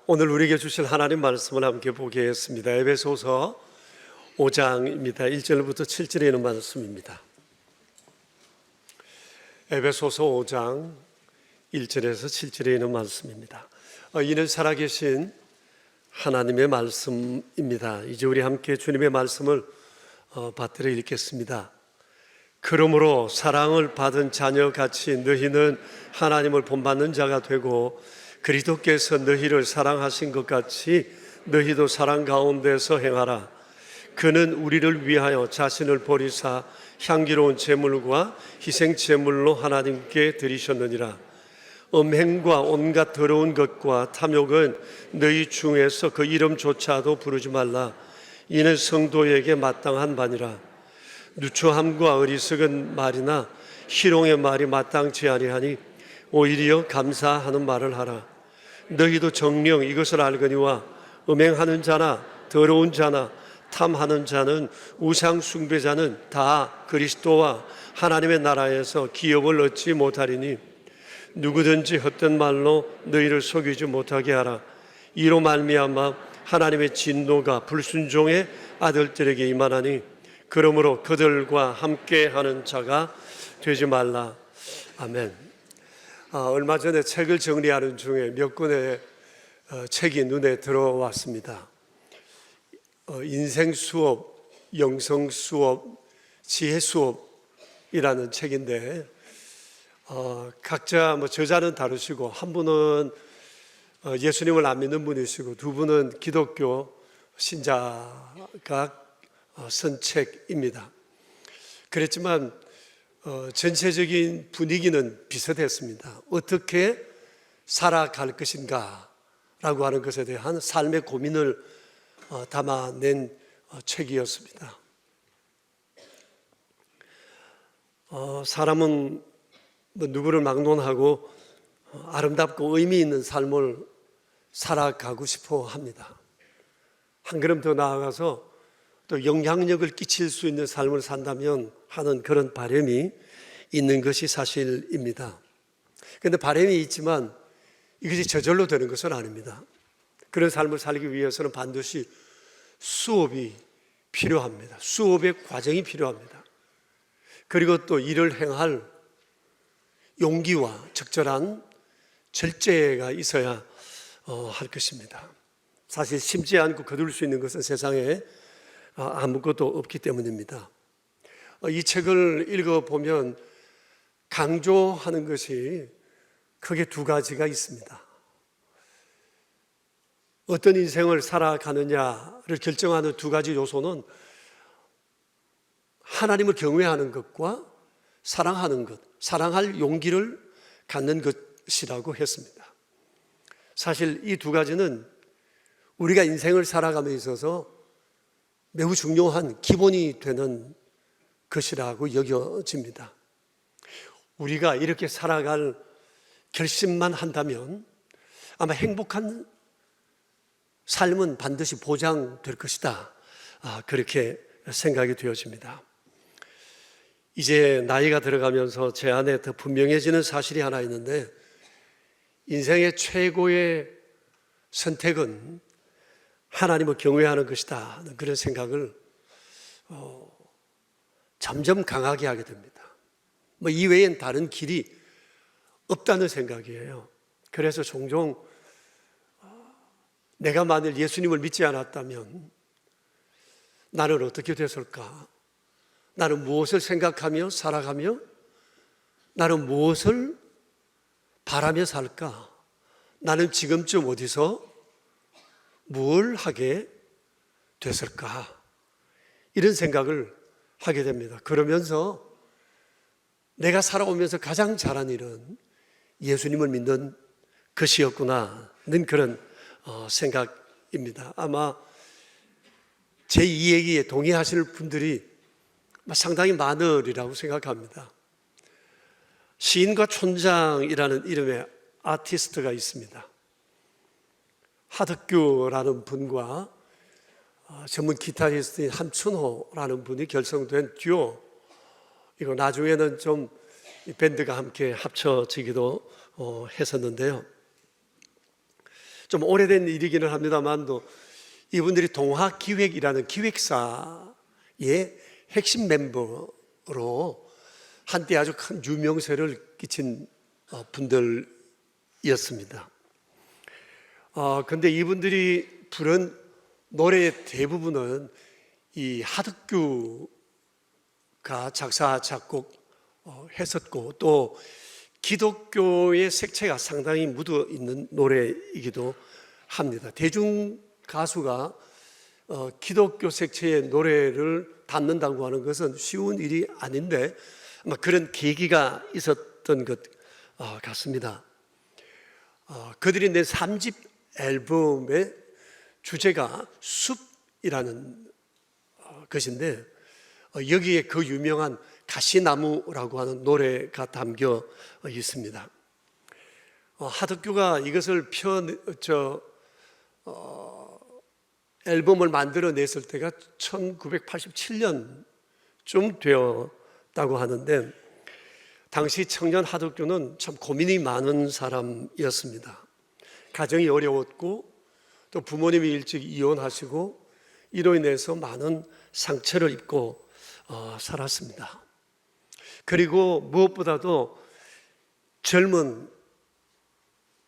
오늘 우리에게 주실 하나님 말씀을 함께 보겠습니다. 에베소서 5장입니다. 1절부터 7절에 있는 말씀입니다. 에베소서 5장 1절에서 7절에 있는 말씀입니다. 이는 살아계신 하나님의 말씀입니다. 이제 우리 함께 주님의 말씀을 받들어 읽겠습니다. 그러므로 사랑을 받은 자녀같이 너희는 하나님을 본받는 자가 되고 그리스도께서 너희를 사랑하신 것 같이 너희도 사랑 가운데서 행하라. 그는 우리를 위하여 자신을 버리사 향기로운 제물과 희생 제물로 하나님께 드리셨느니라. 음행과 온갖 더러운 것과 탐욕은 너희 중에서 그 이름조차도 부르지 말라. 이는 성도에게 마땅한 바니라. 누추함과 어리석은 말이나 희롱의 말이 마땅치 아니하니 오히려 감사하는 말을 하라. 너희도 정녕 이것을 알거니와 음행하는 자나 더러운 자나 탐하는 자는 우상 숭배자는 다 그리스도와 하나님의 나라에서 기업을 얻지 못하리니 누구든지 헛된 말로 너희를 속이지 못하게 하라. 이로 말미암아 하나님의 진노가 불순종의 아들들에게 임하나니 그러므로 그들과 함께하는 자가 되지 말라. 아멘. 얼마 전에 책을 정리하는 중에 몇 권의 책이 눈에 들어왔습니다. 인생 수업, 영성 수업, 지혜 수업이라는 책인데 각자 저자는 다르시고 한 분은 예수님을 안 믿는 분이시고 두 분은 기독교 신자가 쓴 책입니다. 그랬지만 전체적인 분위기는 비슷했습니다. 어떻게 살아갈 것인가 라고 하는 것에 대한 삶의 고민을 담아낸 책이었습니다. 사람은 누구를 막론하고 아름답고 의미 있는 삶을 살아가고 싶어 합니다. 한 걸음 더 나아가서 또 영향력을 끼칠 수 있는 삶을 산다면 하는 그런 바람이 있는 것이 사실입니다. 그런데 바람이 있지만 이것이 저절로 되는 것은 아닙니다. 그런 삶을 살기 위해서는 반드시 수업이 필요합니다. 수업의 과정이 필요합니다. 그리고 또 이를 행할 용기와 적절한 절제가 있어야 할 것입니다. 사실 심지 않고 거둘 수 있는 것은 세상에 아무것도 없기 때문입니다. 이 책을 읽어보면 강조하는 것이 크게 두 가지가 있습니다. 어떤 인생을 살아가느냐를 결정하는 두 가지 요소는 하나님을 경외하는 것과 사랑하는 것, 사랑할 용기를 갖는 것이라고 했습니다. 사실 이 두 가지는 우리가 인생을 살아감에 있어서 매우 중요한 기본이 되는 것이라고 여겨집니다. 우리가 이렇게 살아갈 결심만 한다면 아마 행복한 삶은 반드시 보장될 것이다. 그렇게 생각이 되어집니다. 이제 나이가 들어가면서 제 안에 더 분명해지는 사실이 하나 있는데 인생의 최고의 선택은 하나님을 경외하는 것이다. 그런 생각을 점점 강하게 하게 됩니다. 이외엔 다른 길이 없다는 생각이에요. 그래서 종종 내가 만일 예수님을 믿지 않았다면 나는 어떻게 됐을까? 나는 무엇을 생각하며 살아가며 나는 무엇을 바라며 살까? 나는 지금쯤 어디서 뭘 하게 됐을까? 이런 생각을 하게 됩니다. 그러면서 내가 살아오면서 가장 잘한 일은 예수님을 믿는 것이었구나는 그런 생각입니다. 아마 제 이 얘기에 동의하실 분들이 상당히 많으리라고 생각합니다. 시인과 촌장이라는 이름의 아티스트가 있습니다. 하덕규라는 분과 전문 기타리스트인 함춘호라는 분이 결성된 듀오, 이거 나중에는 좀 밴드가 함께 합쳐지기도 했었는데요. 좀 오래된 일이기는 합니다만도 이분들이 동화기획이라는 기획사의 핵심 멤버로 한때 아주 큰 유명세를 끼친 분들이었습니다. 근데 이분들이 부른 노래의 대부분은 이 하덕규가 작사, 작곡했었고 또 기독교의 색채가 상당히 묻어 있는 노래이기도 합니다. 대중 가수가 기독교 색채의 노래를 담는다고 하는 것은 쉬운 일이 아닌데 아마 그런 계기가 있었던 것 같습니다. 그들이 낸 3집 앨범의 주제가 숲이라는 것인데 여기에 그 유명한 가시나무라고 하는 노래가 담겨 있습니다. 하덕규가 이것을 앨범을 만들어냈을 때가 1987년쯤 되었다고 하는데 당시 청년 하덕규는 참 고민이 많은 사람이었습니다. 가정이 어려웠고 또 부모님이 일찍 이혼하시고 이로 인해서 많은 상처를 입고 살았습니다. 그리고 무엇보다도 젊은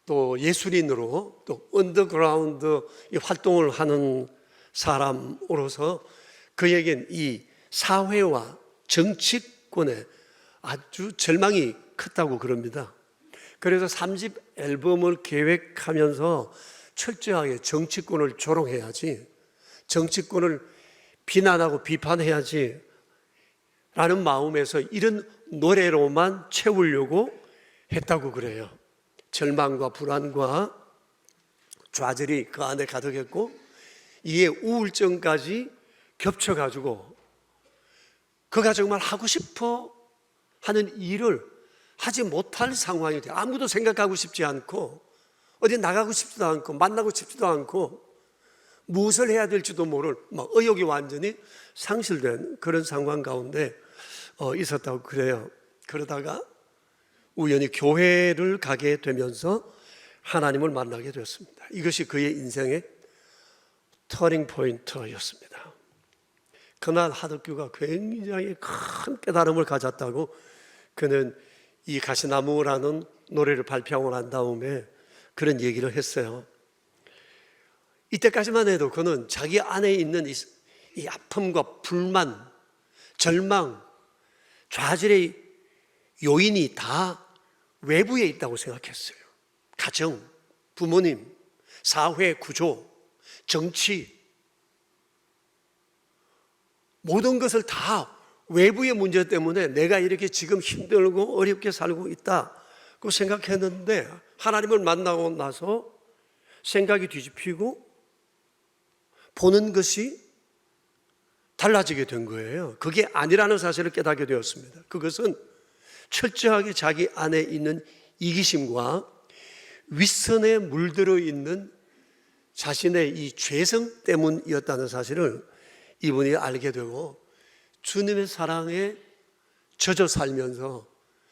또 예술인으로 또 언더그라운드 활동을 하는 사람으로서 그에겐 이 사회와 정치권에 아주 절망이 컸다고 그럽니다. 그래서 3집 앨범을 계획하면서 철저하게 정치권을 조롱해야지, 정치권을 비난하고 비판해야지 라는 마음에서 이런 노래로만 채우려고 했다고 그래요. 절망과 불안과 좌절이 그 안에 가득했고 이에 우울증까지 겹쳐가지고 그가 정말 하고 싶어 하는 일을 하지 못할 상황이 돼요. 아무도 생각하고 싶지 않고 어디 나가고 싶지도 않고 만나고 싶지도 않고 무엇을 해야 될지도 모를 의욕이 완전히 상실된 그런 상황 가운데 있었다고 그래요. 그러다가 우연히 교회를 가게 되면서 하나님을 만나게 되었습니다. 이것이 그의 인생의 터닝 포인트였습니다. 그날 하덕규가 굉장히 큰 깨달음을 가졌다고 그는 이 가시나무라는 노래를 발표하고 난 다음에 그런 얘기를 했어요. 이때까지만 해도 그는 자기 안에 있는 이 아픔과 불만, 절망, 좌절의 요인이 다 외부에 있다고 생각했어요. 가정, 부모님, 사회 구조, 정치, 모든 것을 다 외부의 문제 때문에 내가 이렇게 지금 힘들고 어렵게 살고 있다고 생각했는데 하나님을 만나고 나서 생각이 뒤집히고 보는 것이 달라지게 된 거예요. 그게 아니라는 사실을 깨닫게 되었습니다. 그것은 철저하게 자기 안에 있는 이기심과 윗선에 물들어 있는 자신의 이 죄성 때문이었다는 사실을 이분이 알게 되고 주님의 사랑에 젖어 살면서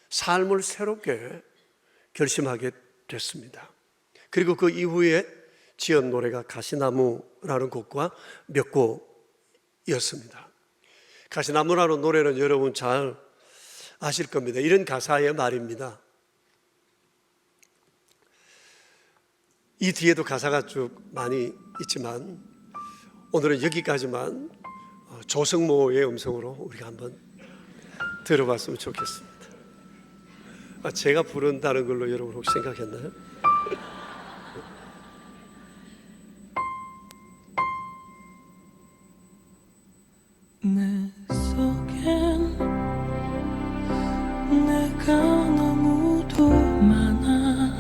삶을 새롭게 결심하게 됐습니다. 그리고 그 이후에 지은 노래가 가시나무라는 곡과 몇 곡이었습니다. 가시나무라는 노래는 여러분 잘 아실 겁니다. 이런 가사의 말입니다. 이 뒤에도 가사가 쭉 많이 있지만 오늘은 여기까지만 조성모의 음성으로 우리가 한번 들어봤으면 좋겠습니다. 제가 부른다는 걸로 여러분 혹시 생각했나요? 내 속엔 내가 너무도 많아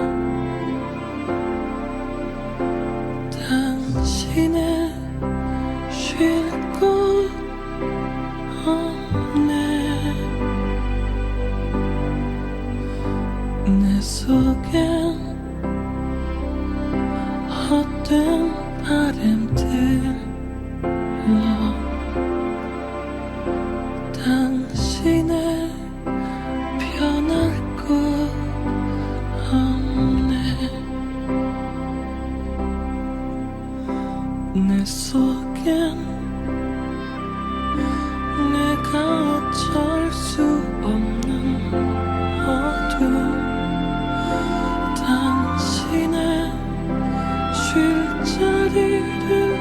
당신의 쉴 곳 없네 내 속엔 내 속엔 내가 어쩔 수 없는 어둠 당신의 쉴 자리를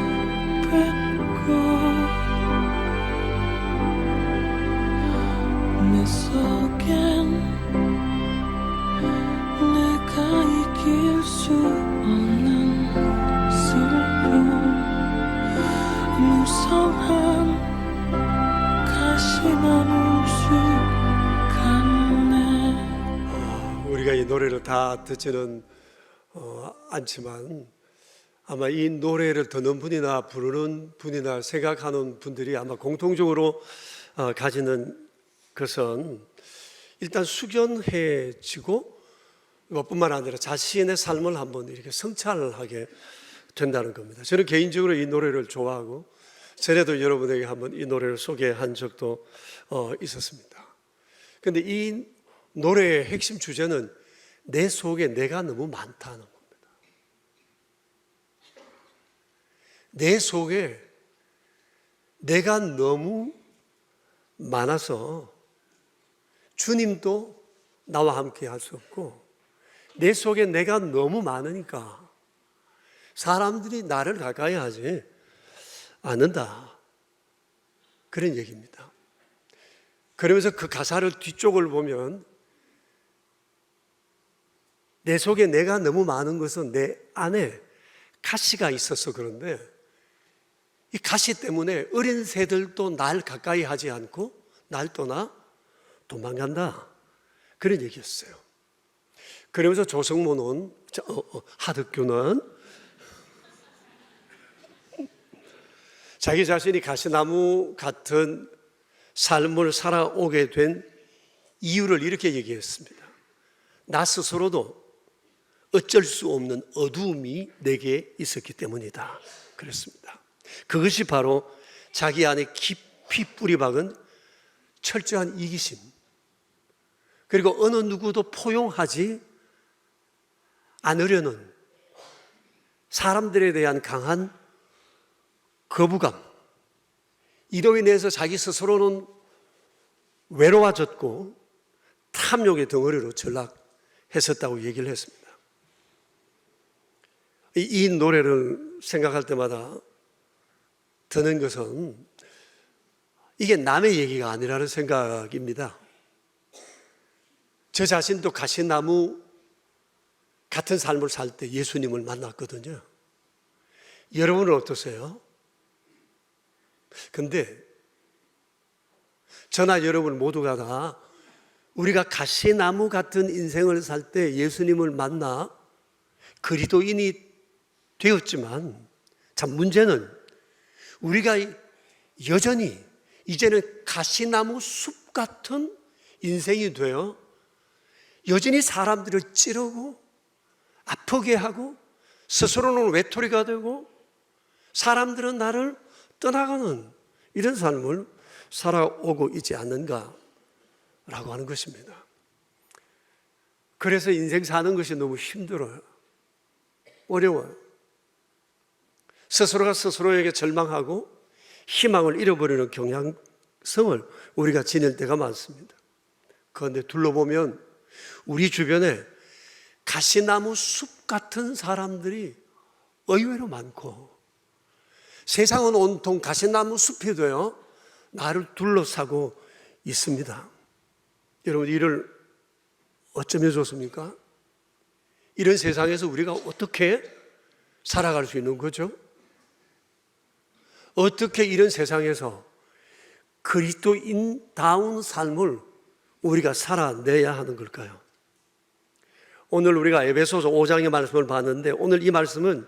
뺏고 내 속엔 내가 이길 수 없는 슬픔 무성한 가시나무 숲 같네. 우리가 이 노래를 다 듣지는 않지만 아마 이 노래를 듣는 분이나 부르는 분이나 생각하는 분들이 아마 공통적으로 가지는 것은 일단 숙연해지고 그것뿐만 아니라 자신의 삶을 한번 이렇게 성찰하게 된다는 겁니다. 저는 개인적으로 이 노래를 좋아하고 전에도 여러분에게 한번 이 노래를 소개한 적도 있었습니다. 그런데 이 노래의 핵심 주제는 내 속에 내가 너무 많다는 겁니다. 내 속에 내가 너무 많아서 주님도 나와 함께 할 수 없고 내 속에 내가 너무 많으니까 사람들이 나를 가까이 하지 않는다. 그런 얘기입니다. 그러면서 그 가사를 뒤쪽을 보면 내 속에 내가 너무 많은 것은 내 안에 가시가 있어서 그런데 이 가시 때문에 어린 새들도 날 가까이 하지 않고 날 떠나 도망간다. 그런 얘기였어요. 그러면서 조성모는 하덕규는 자기 자신이 가시나무 같은 삶을 살아오게 된 이유를 이렇게 얘기했습니다. 나 스스로도 어쩔 수 없는 어두움이 내게 있었기 때문이다. 그랬습니다. 그것이 바로 자기 안에 깊이 뿌리박은 철저한 이기심, 그리고 어느 누구도 포용하지 않으려는 사람들에 대한 강한 거부감, 이로 인해서 자기 스스로는 외로워졌고 탐욕의 덩어리로 전락했었다고 얘기를 했습니다. 이 노래를 생각할 때마다 드는 것은 이게 남의 얘기가 아니라는 생각입니다. 저 자신도 가시나무 같은 삶을 살 때 예수님을 만났거든요. 여러분은 어떠세요? 근데 저나 여러분 모두가 다 우리가 가시나무 같은 인생을 살 때 예수님을 만나 그리스도인이 되었지만 참 문제는 우리가 여전히 이제는 가시나무 숲 같은 인생이 되어 여전히 사람들을 찌르고 아프게 하고 스스로는 외톨이가 되고 사람들은 나를 떠나가는 이런 삶을 살아오고 있지 않는가라고 하는 것입니다. 그래서 인생 사는 것이 너무 힘들어요. 어려워요. 스스로가 스스로에게 절망하고 희망을 잃어버리는 경향성을 우리가 지닐 때가 많습니다. 그런데 둘러보면 우리 주변에 가시나무 숲 같은 사람들이 의외로 많고 세상은 온통 가시나무 숲이 되어 나를 둘러싸고 있습니다. 여러분, 이를 어쩌면 좋습니까? 이런 세상에서 우리가 어떻게 살아갈 수 있는 거죠? 어떻게 이런 세상에서 그리스도인다운 삶을 우리가 살아내야 하는 걸까요? 오늘 우리가 에베소서 5장의 말씀을 봤는데 오늘 이 말씀은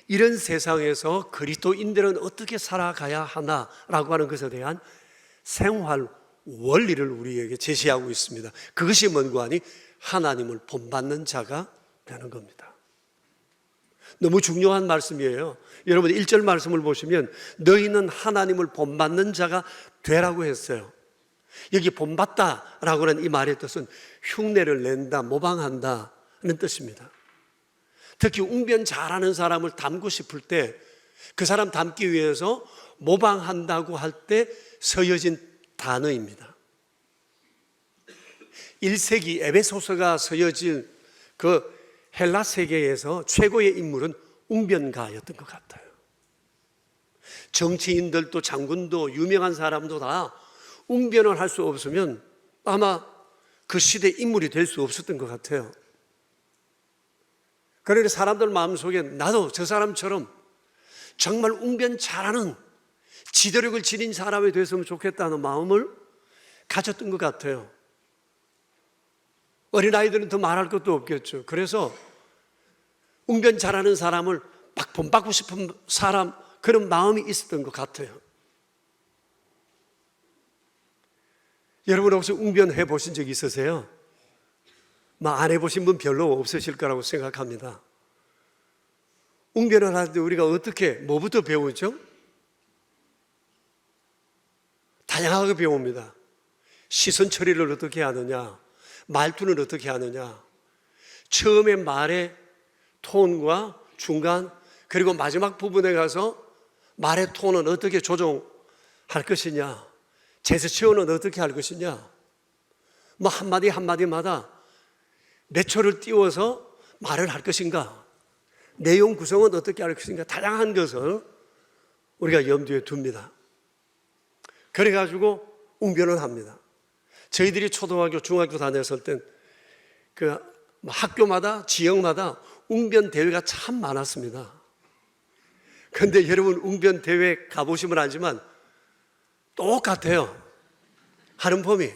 이런 세상에서 그리스도인들은 어떻게 살아가야 하나라고 하는 것에 대한 생활 원리를 우리에게 제시하고 있습니다. 그것이 뭔가 하니 하나님을 본받는 자가 되는 겁니다. 너무 중요한 말씀이에요. 여러분 1절 말씀을 보시면 너희는 하나님을 본받는 자가 되라고 했어요. 여기 본받다라고 하는 이 말의 뜻은 흉내를 낸다, 모방한다는 뜻입니다. 특히 웅변 잘하는 사람을 닮고 싶을 때 그 사람 닮기 위해서 모방한다고 할 때 서여진 단어입니다. 1세기 에베소서가 서여진 그 헬라 세계에서 최고의 인물은 웅변가였던 것 같아요. 정치인들도 장군도 유명한 사람도 다 웅변을 할 수 없으면 아마 그 시대 인물이 될 수 없었던 것 같아요. 그러니 사람들 마음속에 나도 저 사람처럼 정말 웅변 잘하는 지도력을 지닌 사람이 됐으면 좋겠다는 마음을 가졌던 것 같아요. 어린아이들은 더 말할 것도 없겠죠. 그래서 웅변 잘하는 사람을 막 본받고 싶은 사람, 그런 마음이 있었던 것 같아요. 여러분 혹시 웅변 해보신 적 있으세요? 안 해보신 분 별로 없으실 거라고 생각합니다. 웅변을 할 때 우리가 어떻게, 뭐부터 배우죠? 다양하게 배웁니다. 시선 처리를 어떻게 하느냐, 말투는 어떻게 하느냐, 처음에 말의 톤과 중간, 그리고 마지막 부분에 가서 말의 톤은 어떻게 조정할 것이냐, 제스처는 어떻게 할 것이냐, 한마디 한마디마다 몇 초를 띄워서 말을 할 것인가, 내용 구성은 어떻게 할 것인가, 다양한 것을 우리가 염두에 둡니다. 그래가지고 웅변을 합니다. 저희들이 초등학교, 중학교 다녔을 땐 그 학교마다, 지역마다 웅변 대회가 참 많았습니다. 그런데 여러분 웅변 대회 가보시면 알지만 똑같아요. 하는 범위.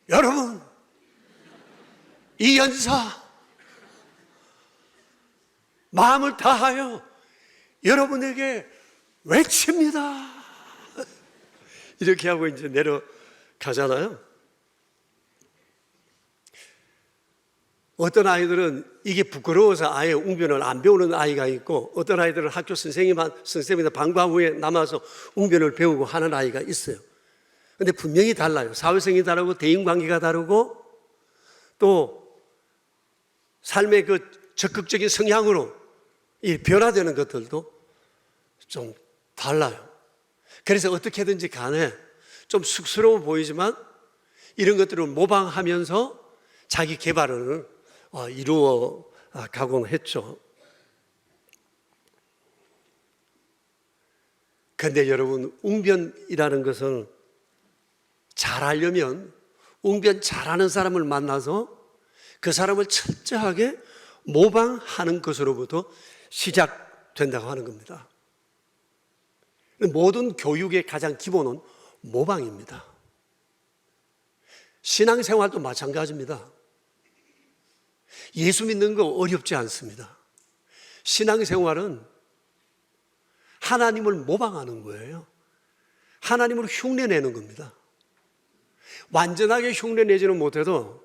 여러분, 이 연사 마음을 다하여 여러분에게 외칩니다. 이렇게 하고 이제 내려가잖아요. 어떤 아이들은 이게 부끄러워서 아예 웅변을 안 배우는 아이가 있고, 어떤 아이들은 학교 선생님이나 방과 후에 남아서 웅변을 배우고 하는 아이가 있어요. 근데 분명히 달라요. 사회성이 다르고 대인관계가 다르고 또 삶의 그 적극적인 성향으로 이 변화되는 것들도 좀 달라요. 그래서 어떻게든지 간에 좀 쑥스러워 보이지만 이런 것들을 모방하면서 자기 개발을 이루어 가곤 했죠. 그런데 여러분, 웅변이라는 것을 잘하려면 웅변 잘하는 사람을 만나서 그 사람을 철저하게 모방하는 것으로부터 시작된다고 하는 겁니다. 모든 교육의 가장 기본은 모방입니다. 신앙생활도 마찬가지입니다. 예수 믿는 거 어렵지 않습니다. 신앙생활은 하나님을 모방하는 거예요. 하나님을 흉내내는 겁니다. 완전하게 흉내내지는 못해도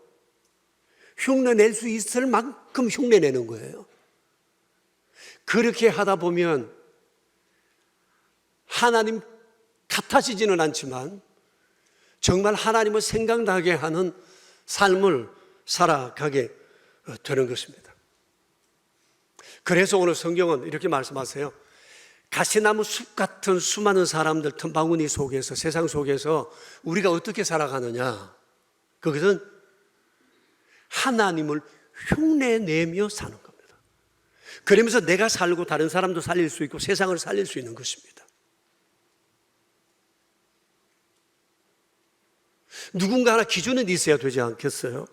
흉내낼 수 있을 만큼 흉내내는 거예요. 그렇게 하다 보면 하나님 같아지지는 않지만 정말 하나님을 생각나게 하는 삶을 살아가게 되는 것입니다. 그래서 오늘 성경은 이렇게 말씀하세요. 가시나무 숲 같은 수많은 사람들 틈바구니 속에서, 세상 속에서 우리가 어떻게 살아가느냐, 그것은 하나님을 흉내내며 사는 겁니다. 그러면서 내가 살고 다른 사람도 살릴 수 있고 세상을 살릴 수 있는 것입니다. 누군가 하나 기준은 있어야 되지 않겠어요?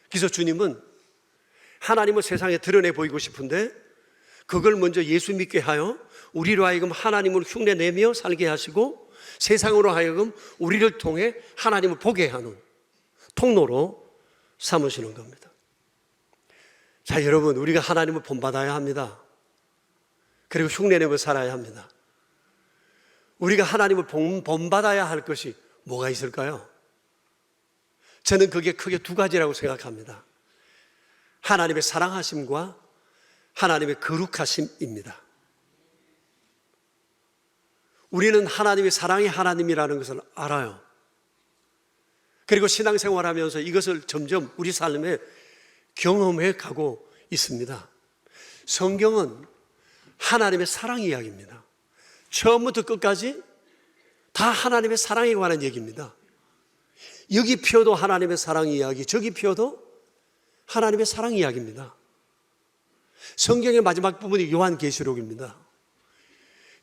그래서 주님은 하나님을 세상에 드러내 보이고 싶은데 그걸 먼저 예수 믿게 하여 우리로 하여금 하나님을 흉내내며 살게 하시고 세상으로 하여금 우리를 통해 하나님을 보게 하는 통로로 삼으시는 겁니다. 자, 여러분, 우리가 하나님을 본받아야 합니다. 그리고 흉내내며 살아야 합니다. 우리가 하나님을 본받아야 할 것이 뭐가 있을까요? 저는 그게 크게 두 가지라고 생각합니다. 하나님의 사랑하심과 하나님의 거룩하심입니다. 우리는 하나님의 사랑의 하나님이라는 것을 알아요. 그리고 신앙생활하면서 이것을 점점 우리 삶에 경험해 가고 있습니다. 성경은 하나님의 사랑 이야기입니다. 처음부터 끝까지 다 하나님의 사랑에 관한 얘기입니다. 여기 펴도 하나님의 사랑 이야기, 저기 펴도 하나님의 사랑 이야기입니다. 성경의 마지막 부분이 요한계시록입니다.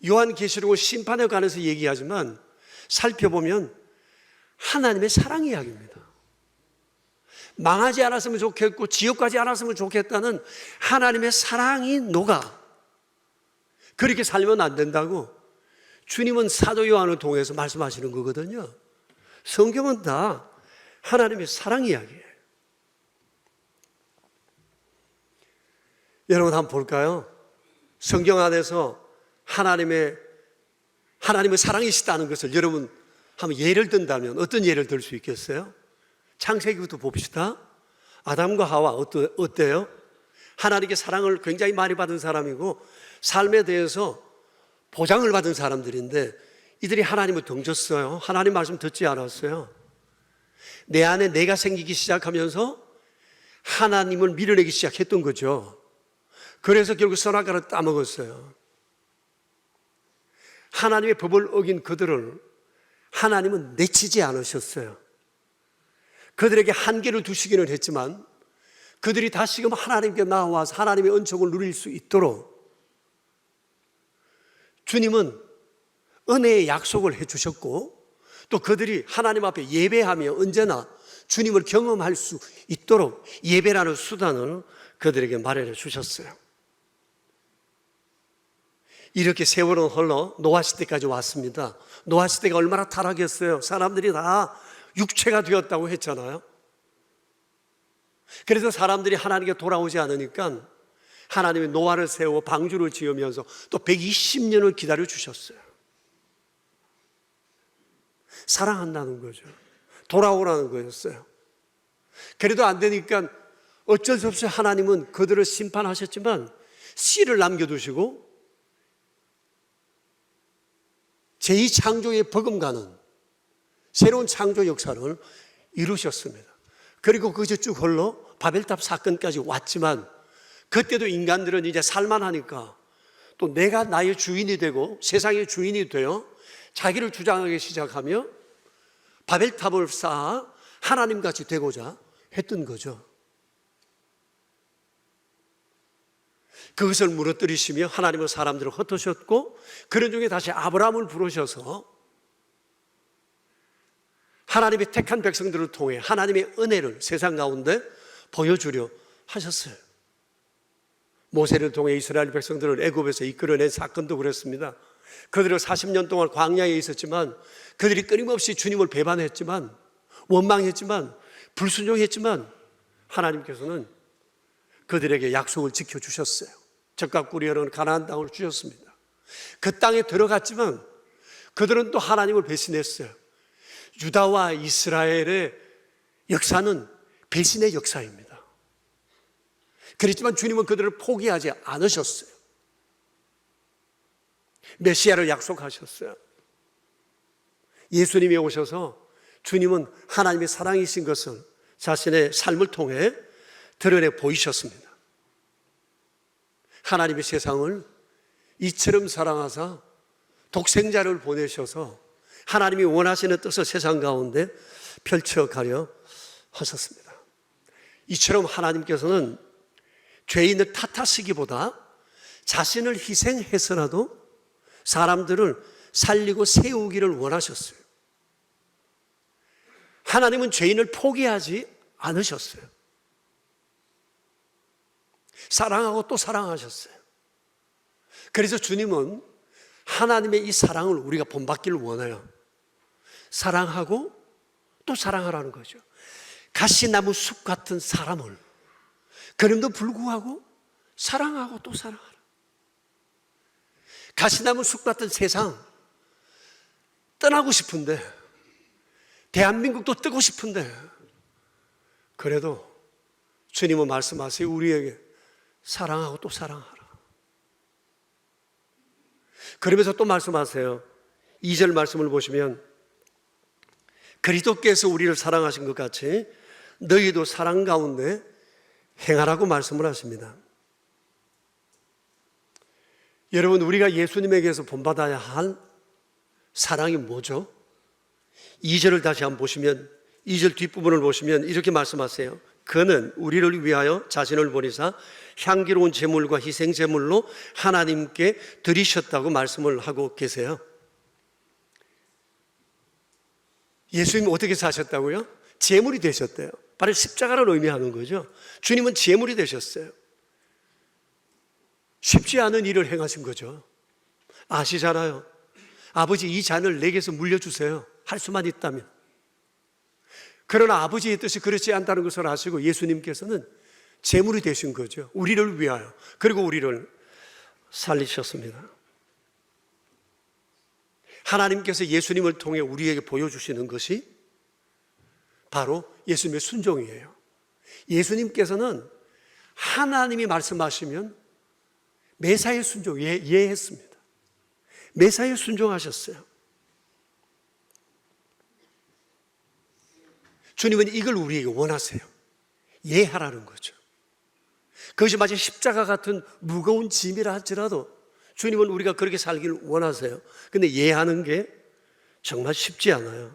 요한계시록은 심판에 관해서 얘기하지만 살펴보면 하나님의 사랑 이야기입니다. 망하지 않았으면 좋겠고 지옥 가지 않았으면 좋겠다는 하나님의 사랑이 녹아 그렇게 살면 안 된다고 주님은 사도 요한을 통해서 말씀하시는 거거든요. 성경은 다 하나님의 사랑 이야기예요. 여러분 한번 볼까요? 성경 안에서 하나님의 사랑이시다는 것을 여러분 한번 예를 든다면 어떤 예를 들 수 있겠어요? 창세기부터 봅시다. 아담과 하와 어때요? 하나님께 사랑을 굉장히 많이 받은 사람이고 삶에 대해서 보장을 받은 사람들인데 이들이 하나님을 던졌어요. 하나님 말씀 듣지 않았어요. 내 안에 내가 생기기 시작하면서 하나님을 밀어내기 시작했던 거죠. 그래서 결국 선악과를 따먹었어요. 하나님의 법을 어긴 그들을 하나님은 내치지 않으셨어요. 그들에게 한계를 두시기는 했지만 그들이 다시금 하나님께 나와서 하나님의 은총을 누릴 수 있도록 주님은 은혜의 약속을 해주셨고 또 그들이 하나님 앞에 예배하며 언제나 주님을 경험할 수 있도록 예배라는 수단을 그들에게 마련해 주셨어요. 이렇게 세월은 흘러 노아 시대까지 왔습니다. 노아 시대가 얼마나 타락했어요. 사람들이 다 육체가 되었다고 했잖아요. 그래서 사람들이 하나님께 돌아오지 않으니까 하나님이 노아를 세워 방주를 지으면서 또 120년을 기다려 주셨어요. 사랑한다는 거죠. 돌아오라는 거였어요. 그래도 안 되니까 어쩔 수 없이 하나님은 그들을 심판하셨지만 씨를 남겨두시고 제2창조의 버금가는 새로운 창조 역사를 이루셨습니다. 그리고 그저 쭉 흘러 바벨탑 사건까지 왔지만 그때도 인간들은 이제 살만하니까 또 내가 나의 주인이 되고 세상의 주인이 되어 자기를 주장하기 시작하며 바벨탑을 쌓아 하나님같이 되고자 했던 거죠. 그것을 무너뜨리시며 하나님은 사람들을 흩으셨고 그런 중에 다시 아브라함을 부르셔서 하나님의 택한 백성들을 통해 하나님의 은혜를 세상 가운데 보여주려 하셨어요. 모세를 통해 이스라엘 백성들을 애굽에서 이끌어낸 사건도 그랬습니다. 그들은 40년 동안 광야에 있었지만 그들이 끊임없이 주님을 배반했지만 원망했지만 불순종했지만 하나님께서는 그들에게 약속을 지켜주셨어요. 적과 꿀이 흐르는 가나안 땅을 주셨습니다. 그 땅에 들어갔지만 그들은 또 하나님을 배신했어요. 유다와 이스라엘의 역사는 배신의 역사입니다. 그렇지만 주님은 그들을 포기하지 않으셨어요. 메시아를 약속하셨어요. 예수님이 오셔서 주님은 하나님의 사랑이신 것을 자신의 삶을 통해 드러내 보이셨습니다. 하나님의 세상을 이처럼 사랑하사 독생자를 보내셔서 하나님이 원하시는 뜻을 세상 가운데 펼쳐가려 하셨습니다. 이처럼 하나님께서는 죄인을 탓하시기보다 자신을 희생해서라도 사람들을 살리고 세우기를 원하셨어요. 하나님은 죄인을 포기하지 않으셨어요. 사랑하고 또 사랑하셨어요. 그래서 주님은 하나님의 이 사랑을 우리가 본받기를 원해요. 사랑하고 또 사랑하라는 거죠. 가시나무 숲 같은 사람을 그럼에도 불구하고 사랑하고 또 사랑하라. 가시나무 숲 같은 세상 떠나고 싶은데 대한민국도 뜨고 싶은데 그래도 주님은 말씀하세요. 우리에게 사랑하고 또 사랑하라. 그러면서 또 말씀하세요. 2절 말씀을 보시면 그리스도께서 우리를 사랑하신 것 같이 너희도 사랑 가운데 행하라고 말씀을 하십니다. 여러분, 우리가 예수님에게서 본받아야 할 사랑이 뭐죠? 2절을 다시 한번 보시면, 2절 뒷부분을 보시면 이렇게 말씀하세요. 그는 우리를 위하여 자신을 버리사 향기로운 제물과 희생 제물로 하나님께 드리셨다고 말씀을 하고 계세요. 예수님이 어떻게 사셨다고요? 제물이 되셨대요. 바로 십자가를 의미하는 거죠. 주님은 제물이 되셨어요. 쉽지 않은 일을 행하신 거죠. 아시잖아요. 아버지, 이 잔을 내게서 물려주세요. 할 수만 있다면. 그러나 아버지의 뜻이 그렇지 않다는 것을 아시고 예수님께서는 제물이 되신 거죠. 우리를 위하여. 그리고 우리를 살리셨습니다. 하나님께서 예수님을 통해 우리에게 보여주시는 것이 바로 예수님의 순종이에요. 예수님께서는 하나님이 말씀하시면 매사에 순종, 예했습니다. 매사에 순종하셨어요. 주님은 이걸 우리에게 원하세요. 예하라는 거죠. 그것이 마치 십자가 같은 무거운 짐이라 할지라도 주님은 우리가 그렇게 살기를 원하세요. 근데 예하는 게 정말 쉽지 않아요.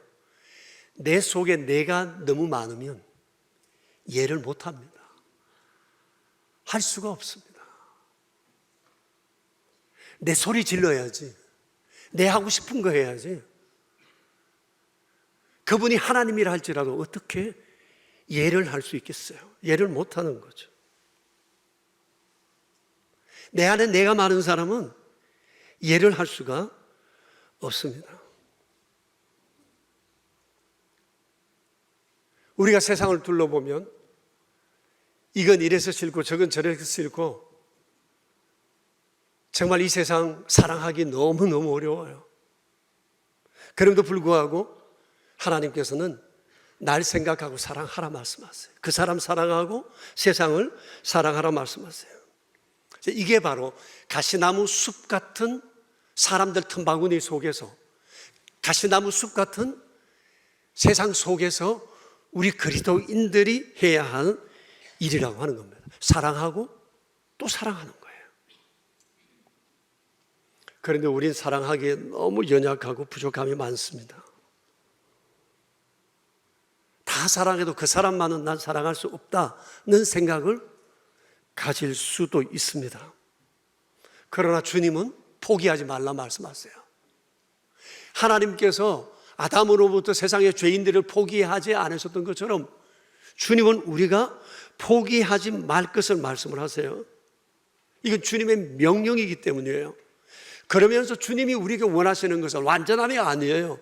내 속에 내가 너무 많으면 예를 못합니다. 할 수가 없습니다. 내 소리 질러야지. 내 하고 싶은 거 해야지. 그분이 하나님이라 할지라도 어떻게 예를 할 수 있겠어요? 예를 못하는 거죠. 내 안에 내가 많은 사람은 예를 할 수가 없습니다. 우리가 세상을 둘러보면 이건 이래서 싫고 저건 저래서 싫고 정말 이 세상 사랑하기 너무너무 어려워요. 그럼에도 불구하고 하나님께서는 날 생각하고 사랑하라 말씀하세요. 그 사람 사랑하고 세상을 사랑하라 말씀하세요. 이게 바로 가시나무 숲 같은 사람들 틈바구니 속에서, 가시나무 숲 같은 세상 속에서 우리 그리스도인들이 해야 하는 일이라고 하는 겁니다. 사랑하고 또 사랑하는 거예요. 그런데 우린 사랑하기에 너무 연약하고 부족함이 많습니다. 다 사랑해도 그 사람만은 난 사랑할 수 없다는 생각을 가질 수도 있습니다. 그러나 주님은 포기하지 말라 말씀하세요. 하나님께서 아담으로부터 세상의 죄인들을 포기하지 않으셨던 것처럼 주님은 우리가 포기하지 말 것을 말씀을 하세요. 이건 주님의 명령이기 때문이에요. 그러면서 주님이 우리에게 원하시는 것은 완전함이 아니에요.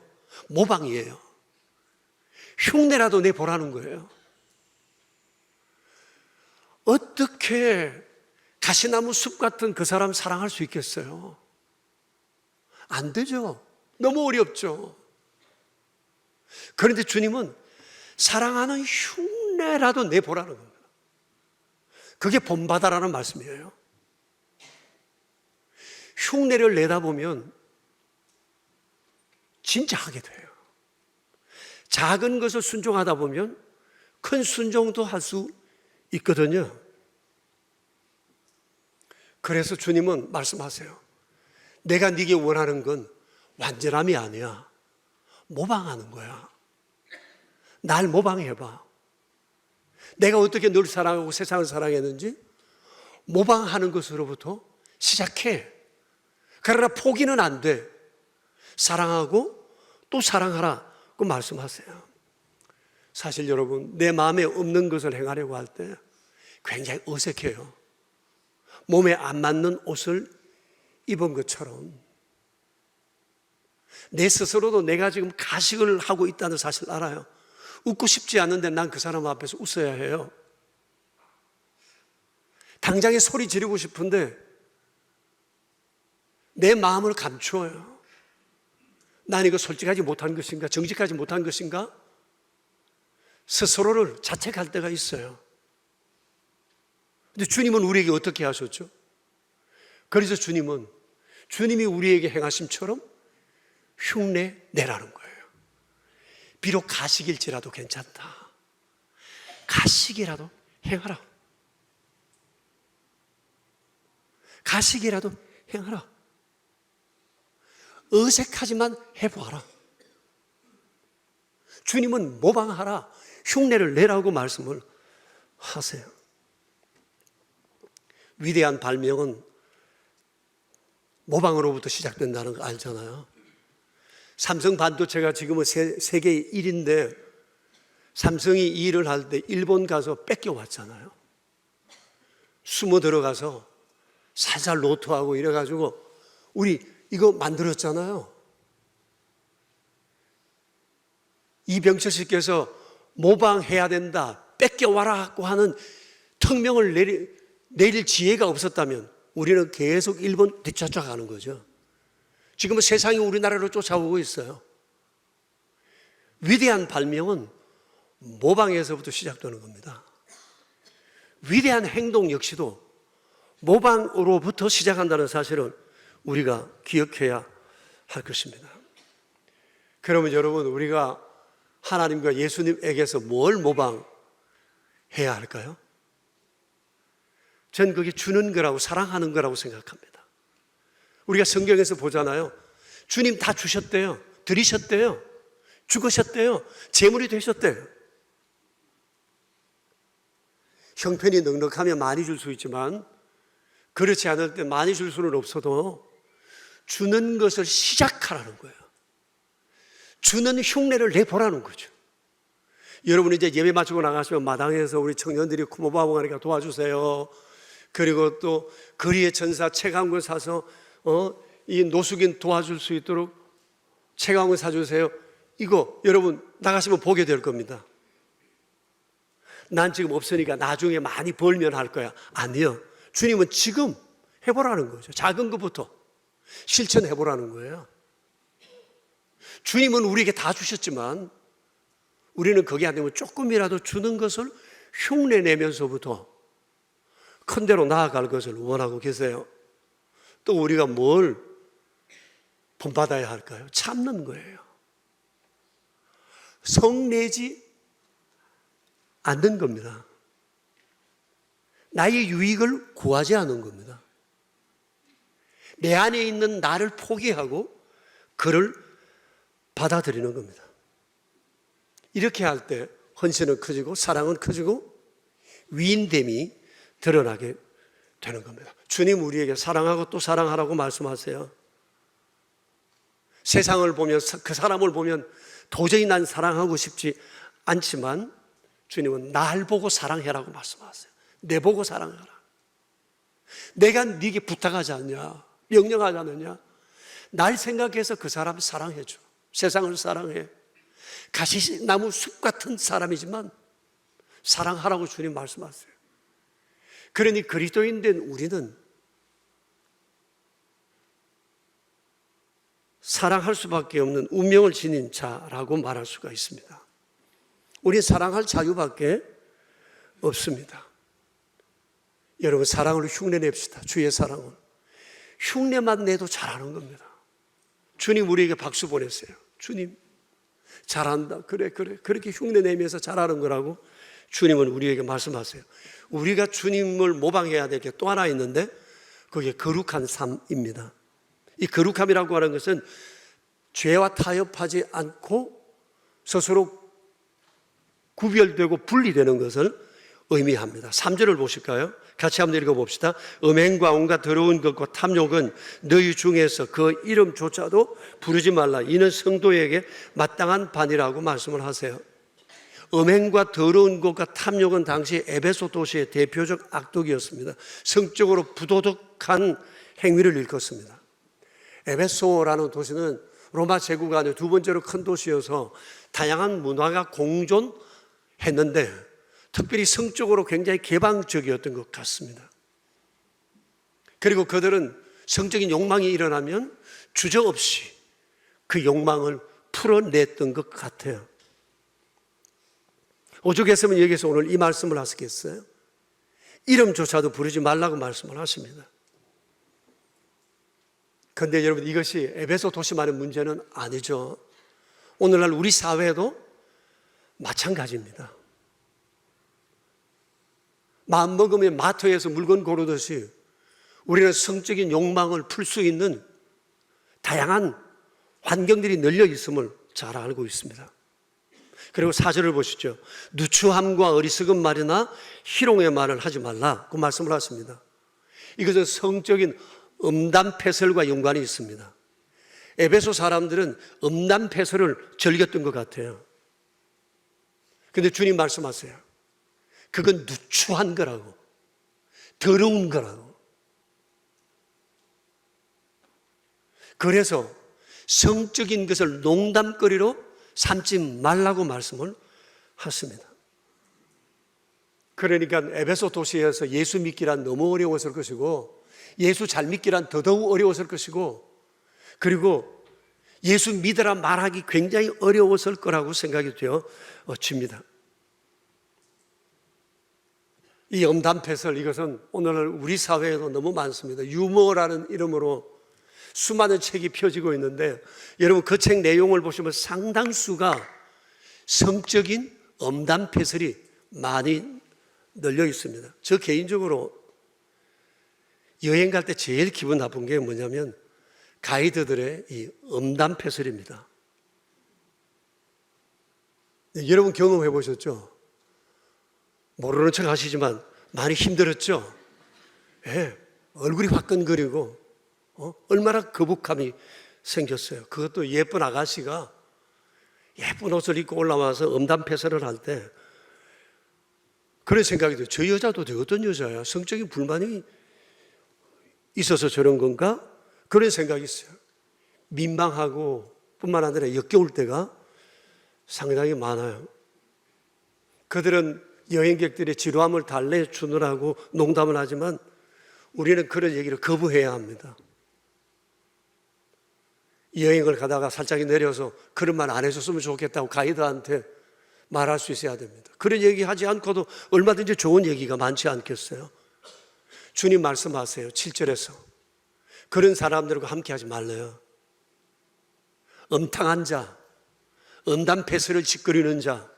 모방이에요. 흉내라도 내보라는 거예요. 어떻게 가시나무 숲 같은 그 사람 사랑할 수 있겠어요? 안 되죠. 너무 어렵죠. 그런데 주님은 사랑하는 흉내라도 내보라는 겁니다. 그게 본받아라는 말씀이에요. 흉내를 내다 보면 진짜 하게 돼요. 작은 것을 순종하다 보면 큰 순종도 할 수 있거든요. 그래서 주님은 말씀하세요. 내가 네게 원하는 건 완전함이 아니야. 모방하는 거야. 날 모방해봐. 내가 어떻게 널 사랑하고 세상을 사랑했는지 모방하는 것으로부터 시작해. 그러나 포기는 안 돼. 사랑하고 또 사랑하라고 말씀하세요. 사실 여러분, 내 마음에 없는 것을 행하려고 할 때 굉장히 어색해요. 몸에 안 맞는 옷을 입은 것처럼 내 스스로도 내가 지금 가식을 하고 있다는 사실을 알아요. 웃고 싶지 않은데 난 그 사람 앞에서 웃어야 해요. 당장에 소리 지르고 싶은데 내 마음을 감추어요. 난 이거 솔직하지 못한 것인가, 정직하지 못한 것인가, 스스로를 자책할 때가 있어요. 근데 주님은 우리에게 어떻게 하셨죠? 그래서 주님이 우리에게 행하심처럼 흉내 내라는 거예요. 비록 가식일지라도 괜찮다. 가식이라도 행하라. 가식이라도 행하라. 어색하지만 해보아라. 주님은 모방하라, 흉내를 내라고 말씀을 하세요. 위대한 발명은 모방으로부터 시작된다는 거 알잖아요. 삼성 반도체가 지금은 세계 1위인데 삼성이 이 일을 할 때 일본 가서 뺏겨왔잖아요. 숨어 들어가서 살살 노트하고 이래가지고 우리 이거 만들었잖아요. 이병철 씨께서 모방해야 된다, 뺏겨와라고 하는 특명을 내릴 지혜가 없었다면 우리는 계속 일본 뒤쫓아가는 거죠. 지금은 세상이 우리나라로 쫓아오고 있어요. 위대한 발명은 모방에서부터 시작되는 겁니다. 위대한 행동 역시도 모방으로부터 시작한다는 사실은 우리가 기억해야 할 것입니다. 그러면 여러분, 우리가 하나님과 예수님에게서 뭘 모방해야 할까요? 전 그게 주는 거라고, 사랑하는 거라고 생각합니다. 우리가 성경에서 보잖아요. 주님 다 주셨대요. 드리셨대요. 죽으셨대요. 제물이 되셨대요. 형편이 넉넉하면 많이 줄 수 있지만 그렇지 않을 때 많이 줄 수는 없어도 주는 것을 시작하라는 거예요. 주는 흉내를 내보라는 거죠. 여러분이 이제 예배 마치고 나가시면 마당에서 우리 청년들이 구모바봉하니까 도와주세요. 그리고 또 거리의 천사 책 한 권 사서 이 노숙인 도와줄 수 있도록 책 한 권 사주세요. 이거 여러분 나가시면 보게 될 겁니다. 난 지금 없으니까 나중에 많이 벌면 할 거야. 아니요. 주님은 지금 해보라는 거죠. 작은 것부터 실천해보라는 거예요. 주님은 우리에게 다 주셨지만 우리는 거기 안 되면 조금이라도 주는 것을 흉내내면서부터 큰 데로 나아갈 것을 원하고 계세요. 또 우리가 뭘 본받아야 할까요? 참는 거예요. 성내지 않는 겁니다. 나의 유익을 구하지 않는 겁니다. 내 안에 있는 나를 포기하고 그를 받아들이는 겁니다. 이렇게 할 때 헌신은 커지고 사랑은 커지고 위인됨이 드러나게 되는 겁니다. 주님 우리에게 사랑하고 또 사랑하라고 말씀하세요. 세상을 보면, 그 사람을 보면 도저히 난 사랑하고 싶지 않지만 주님은 날 보고 사랑해라고 말씀하세요. 내 보고 사랑해라. 내가 네게 부탁하지 않냐, 명령하지 않느냐. 날 생각해서 그 사람 사랑해줘. 세상을 사랑해. 가시나무 숲 같은 사람이지만 사랑하라고 주님 말씀하세요. 그러니 그리스도인 된 우리는 사랑할 수밖에 없는 운명을 지닌 자라고 말할 수가 있습니다. 우리는 사랑할 자유밖에 없습니다. 여러분, 사랑을 흉내냅시다. 주의 사랑은 흉내만 내도 잘하는 겁니다. 주님 우리에게 박수 보냈어요. 주님 잘한다. 그래 그렇게 흉내내면서 잘하는 거라고 주님은 우리에게 말씀하세요. 우리가 주님을 모방해야 될 게 또 하나 있는데 그게 거룩한 삶입니다. 이 거룩함이라고 하는 것은 죄와 타협하지 않고 스스로 구별되고 분리되는 것을 의미합니다. 3절을 보실까요? 같이 한번 읽어봅시다. 음행과 온갖 더러운 것과 탐욕은 너희 중에서 그 이름조차도 부르지 말라. 이는 성도에게 마땅한 반이라고 말씀을 하세요. 음행과 더러운 것과 탐욕은 당시 에베소 도시의 대표적 악독이었습니다. 성적으로 부도덕한 행위를 일컫습니다. 에베소라는 도시는 로마 제국 안에 두 번째로 큰 도시여서 다양한 문화가 공존했는데 특별히 성적으로 굉장히 개방적이었던 것 같습니다. 그리고 그들은 성적인 욕망이 일어나면 주저없이 그 욕망을 풀어냈던 것 같아요. 오죽했으면 여기서 오늘 이 말씀을 하시겠어요? 이름조차도 부르지 말라고 말씀을 하십니다. 그런데 여러분, 이것이 에베소 도시만의 문제는 아니죠. 오늘날 우리 사회도 마찬가지입니다. 마음 먹으면 마트에서 물건 고르듯이 우리는 성적인 욕망을 풀 수 있는 다양한 환경들이 널려 있음을 잘 알고 있습니다. 그리고 4절을 보시죠. 누추함과 어리석은 말이나 희롱의 말을 하지 말라, 그 말씀을 하십니다. 이것은 성적인 음담패설과 연관이 있습니다. 에베소 사람들은 음담패설을 즐겼던 것 같아요. 근데 주님 말씀하세요. 그건 누추한 거라고, 더러운 거라고. 그래서 성적인 것을 농담거리로 삼지 말라고 말씀을 하십니다. 그러니까 에베소 도시에서 예수 믿기란 너무 어려웠을 것이고, 예수 잘 믿기란 더더욱 어려웠을 것이고, 그리고 예수 믿으라 말하기 굉장히 어려웠을 거라고 생각이 되어집니다. 이 음담패설, 이것은 오늘 우리 사회에도 너무 많습니다. 유머라는 이름으로 수많은 책이 펴지고 있는데, 여러분 그 책 내용을 보시면 상당수가 성적인 음담패설이 많이 널려 있습니다. 저 개인적으로 여행 갈 때 제일 기분 나쁜 게 뭐냐면 가이드들의 이 음담패설입니다. 여러분 경험해 보셨죠? 모르는 척 하시지만 많이 힘들었죠? 예, 얼굴이 화끈거리고 얼마나 거북함이 생겼어요. 그것도 예쁜 아가씨가 예쁜 옷을 입고 올라와서 음담패설을 할 때 그런 생각이 들어요. 저 여자도 어떤 여자야? 성적인 불만이 있어서 저런 건가? 그런 생각이 있어요. 민망하고 뿐만 아니라 역겨울 때가 상당히 많아요. 그들은 여행객들의 지루함을 달래주느라고 농담을 하지만 우리는 그런 얘기를 거부해야 합니다. 여행을 가다가 살짝 내려서 그런 말 안 해줬으면 좋겠다고 가이드한테 말할 수 있어야 됩니다. 그런 얘기 하지 않고도 얼마든지 좋은 얘기가 많지 않겠어요? 주님 말씀하세요. 7절에서 그런 사람들과 함께 하지 말래요. 음탕한 자, 음담패설을 짓거리는 자,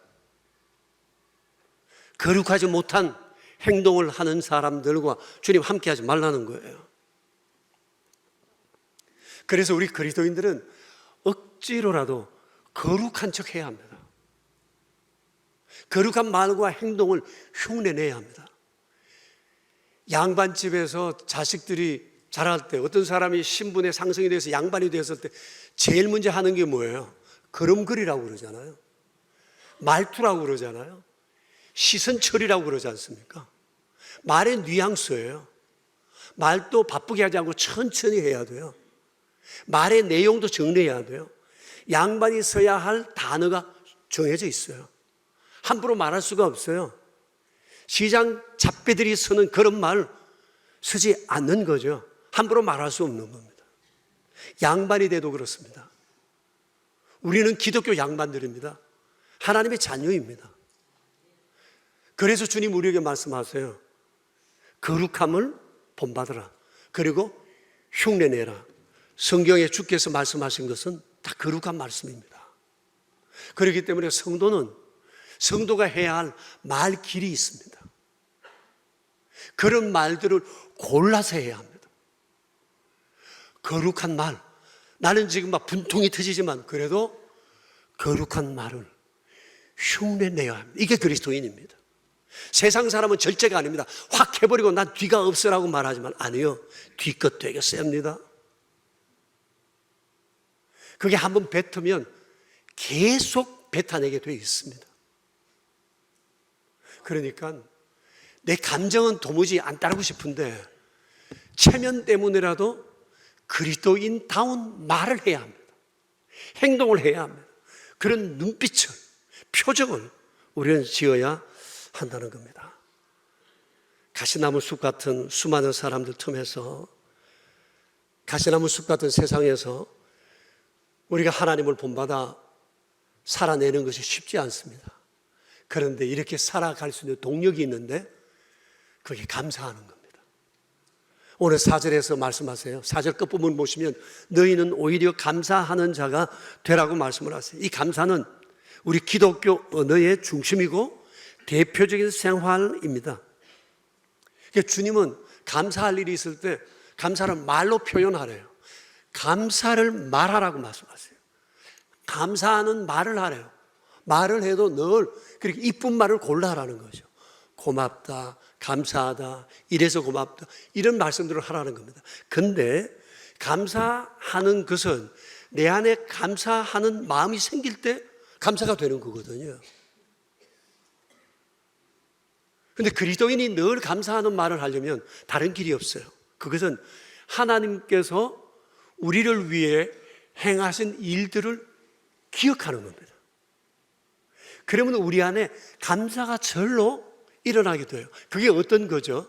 거룩하지 못한 행동을 하는 사람들과 주님 함께 하지 말라는 거예요. 그래서 우리 그리스도인들은 억지로라도 거룩한 척 해야 합니다. 거룩한 말과 행동을 흉내내야 합니다. 양반집에서 자식들이 자랄 때 어떤 사람이 신분의 상승이 돼서 양반이 되었을 때 제일 먼저 하는 게 뭐예요? 걸음걸이라고 그러잖아요. 말투라고 그러잖아요. 시선 처리라고 그러지 않습니까? 말의 뉘앙스예요. 말도 바쁘게 하지 않고 천천히 해야 돼요. 말의 내용도 정리해야 돼요. 양반이 써야 할 단어가 정해져 있어요. 함부로 말할 수가 없어요. 시장 잡배들이 쓰는 그런 말 쓰지 않는 거죠. 함부로 말할 수 없는 겁니다. 양반이 돼도 그렇습니다. 우리는 기독교 양반들입니다. 하나님의 자녀입니다. 그래서 주님 우리에게 말씀하세요. 거룩함을 본받으라. 그리고 흉내내라. 성경에 주께서 말씀하신 것은 다 거룩한 말씀입니다. 그렇기 때문에 성도가 해야 할 말길이 있습니다. 그런 말들을 골라서 해야 합니다. 거룩한 말. 나는 지금 막 분통이 터지지만 그래도 거룩한 말을 흉내내야 합니다. 이게 그리스도인입니다. 세상 사람은 절제가 아닙니다. 확 해버리고 난 뒤가 없으라고 말하지만 아니요. 뒤끝 되게 셉니다. 그게 한번 뱉으면 계속 뱉어내게 되어 있습니다. 그러니까 내 감정은 도무지 안 따르고 싶은데 체면 때문에라도 그리스도인다운 말을 해야 합니다. 행동을 해야 합니다. 그런 눈빛을, 표정을 우리는 지어야 한다는 겁니다. 가시나무 숲 같은 수많은 사람들 틈에서, 가시나무 숲 같은 세상에서 우리가 하나님을 본받아 살아내는 것이 쉽지 않습니다. 그런데 이렇게 살아갈 수 있는 동력이 있는데 그게 감사하는 겁니다. 오늘 4절에서 말씀하세요. 4절 끝부분 보시면 너희는 오히려 감사하는 자가 되라고 말씀을 하세요. 이 감사는 우리 기독교 언어의 중심이고 대표적인 생활입니다. 주님은 감사할 일이 있을 때 감사를 말로 표현하래요. 감사를 말하라고 말씀하세요. 감사하는 말을 하래요. 말을 해도 늘 그렇게 이쁜 말을 골라 하라는 거죠. 고맙다, 감사하다, 이래서 고맙다, 이런 말씀들을 하라는 겁니다. 근데 감사하는 것은 내 안에 감사하는 마음이 생길 때 감사가 되는 거거든요. 근데 그리스도인이 늘 감사하는 말을 하려면 다른 길이 없어요. 그것은 하나님께서 우리를 위해 행하신 일들을 기억하는 겁니다. 그러면 우리 안에 감사가 절로 일어나게 돼요. 그게 어떤 거죠?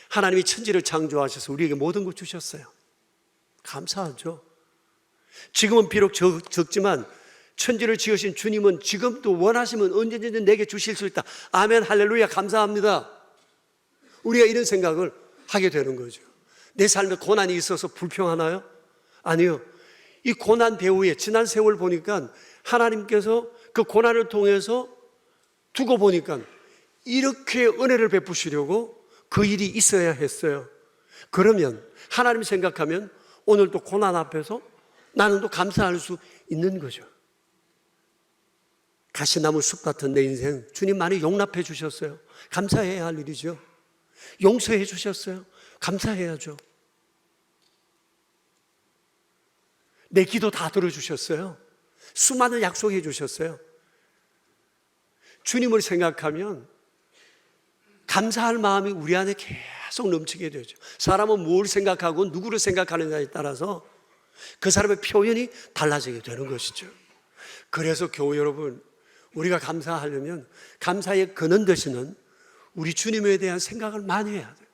하나님이 천지를 창조하셔서 우리에게 모든 걸 주셨어요. 감사하죠. 지금은 비록 적지만 천지를 지으신 주님은 지금도 원하시면 언제든지 내게 주실 수 있다. 아멘, 할렐루야, 감사합니다. 우리가 이런 생각을 하게 되는 거죠. 내 삶에 고난이 있어서 불평하나요? 아니요. 이 고난 배후에 지난 세월 보니까 하나님께서 그 고난을 통해서 두고 보니까 이렇게 은혜를 베푸시려고 그 일이 있어야 했어요. 그러면 하나님 생각하면 오늘 또 고난 앞에서 나는 또 감사할 수 있는 거죠. 가시나무 숲 같은 내 인생 주님 많이 용납해 주셨어요. 감사해야 할 일이죠. 용서해 주셨어요. 감사해야죠. 내 기도 다 들어주셨어요. 수많은 약속해 주셨어요. 주님을 생각하면 감사할 마음이 우리 안에 계속 넘치게 되죠. 사람은 뭘 생각하고 누구를 생각하느냐에 따라서 그 사람의 표현이 달라지게 되는 것이죠. 그래서 교우 여러분, 우리가 감사하려면 감사의 근원 되시는 우리 주님에 대한 생각을 많이 해야 돼요.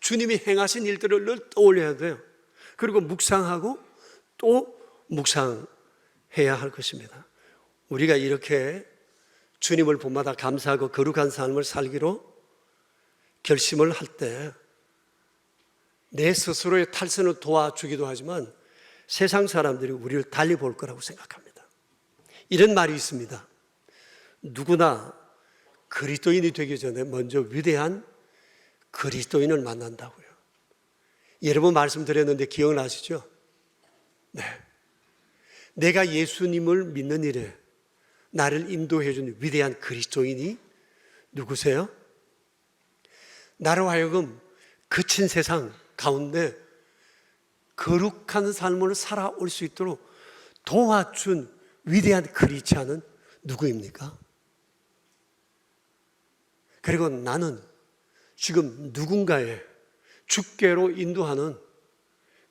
주님이 행하신 일들을 늘 떠올려야 돼요. 그리고 묵상하고 또 묵상해야 할 것입니다. 우리가 이렇게 주님을 본마다 감사하고 거룩한 삶을 살기로 결심을 할 때 내 스스로의 탈선을 도와주기도 하지만 세상 사람들이 우리를 달리 볼 거라고 생각합니다. 이런 말이 있습니다. 누구나 그리스도인이 되기 전에 먼저 위대한 그리스도인을 만난다고요. 여러 번 말씀드렸는데 기억나시죠? 네. 내가 예수님을 믿는 일에 나를 인도해 준 위대한 그리스도인이 누구세요? 나로 하여금 거친 세상 가운데 거룩한 삶을 살아올 수 있도록 도와준 위대한 그리스도는 누구입니까? 그리고 나는 지금 누군가의 주께로 인도하는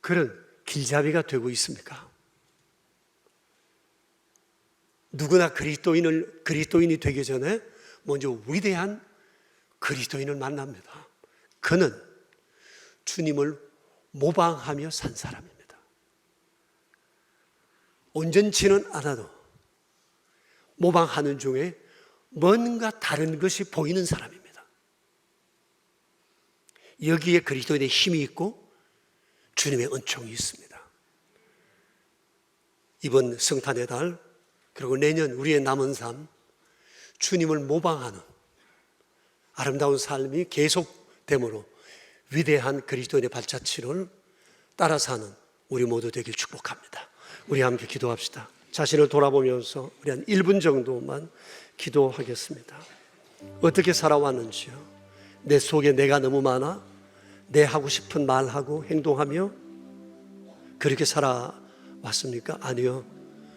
그런 길잡이가 되고 있습니까? 누구나 그리스도인이 되기 전에 먼저 위대한 그리스도인을 만납니다. 그는 주님을 모방하며 산 사람입니다. 온전치는 않아도 모방하는 중에 뭔가 다른 것이 보이는 사람입니다. 여기에 그리스도인의 힘이 있고 주님의 은총이 있습니다. 이번 성탄의 달 그리고 내년 우리의 남은 삶 주님을 모방하는 아름다운 삶이 계속됨으로 위대한 그리스도인의 발자취를 따라 사는 우리 모두 되길 축복합니다. 우리 함께 기도합시다. 자신을 돌아보면서 우리 한 1분 정도만 기도하겠습니다. 어떻게 살아왔는지요? 내 속에 내가 너무 많아? 내 하고 싶은 말하고 행동하며 그렇게 살아왔습니까? 아니요.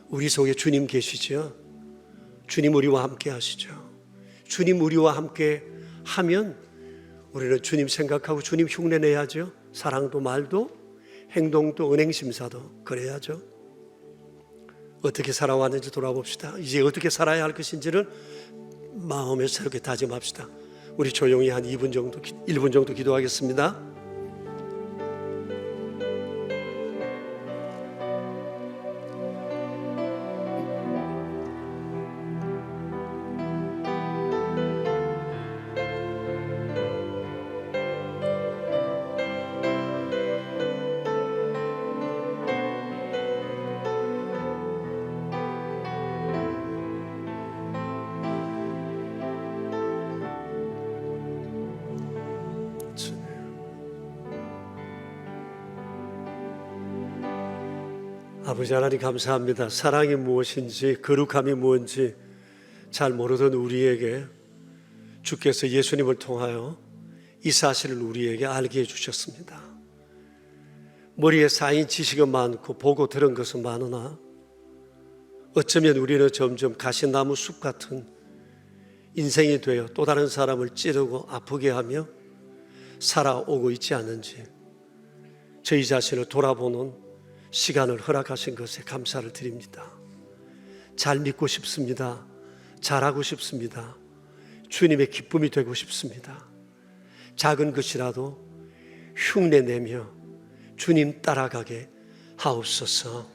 우리 속에 주님 계시죠? 주님 우리와 함께 하시죠. 주님 우리와 함께 하면 우리는 주님 생각하고 주님 흉내내야죠. 사랑도 말도 행동도 은행심사도 그래야죠. 어떻게 살아왔는지 돌아봅시다. 이제 어떻게 살아야 할 것인지를 마음에 새롭게 다짐합시다. 우리 조용히 한 1분 정도 기도하겠습니다. 아버지 하나님 감사합니다. 사랑이 무엇인지 거룩함이 무엇인지 잘 모르던 우리에게 주께서 예수님을 통하여 이 사실을 우리에게 알게 해주셨습니다. 머리에 쌓인 지식은 많고 보고 들은 것은 많으나 어쩌면 우리는 점점 가시나무 숲 같은 인생이 되어 또 다른 사람을 찌르고 아프게 하며 살아오고 있지 않은지 저희 자신을 돌아보는 시간을 허락하신 것에 감사를 드립니다. 잘 믿고 싶습니다. 잘하고 싶습니다. 주님의 기쁨이 되고 싶습니다. 작은 것이라도 흉내내며 주님 따라가게 하옵소서.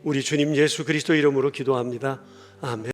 우리 주님 예수 그리스도 이름으로 기도합니다. 아멘.